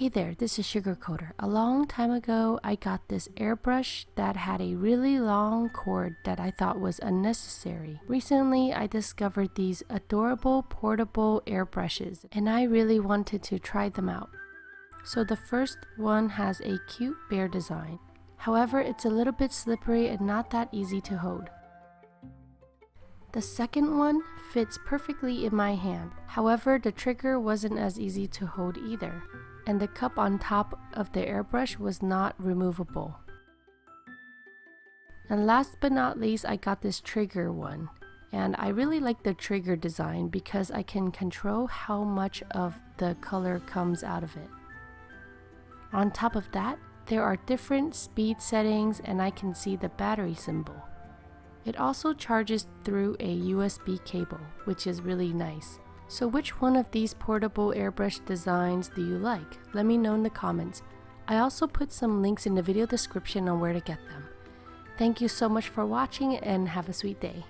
Hey there, this is Sugarcoder. A long time ago, I got this airbrush that had a really long cord that I thought was unnecessary. Recently, I discovered these adorable portable airbrushes, and I really wanted to try them out. So the first one has a cute bear design. However, it's a little bit slippery and not that easy to hold. The second one fits perfectly in my hand. However, the trigger wasn't as easy to hold either, and the cup on top of the airbrush was not removable. And last but not least, I got this trigger one, and I really like the trigger design because I can control how much of the color comes out of it. On top of that, there are different speed settings and I can see the battery symbol. It also charges through a USB cable, which is really nice. So which one of these portable airbrush designs do you like? Let me know in the comments. I also put some links in the video description on where to get them. Thank you so much for watching and have a sweet day.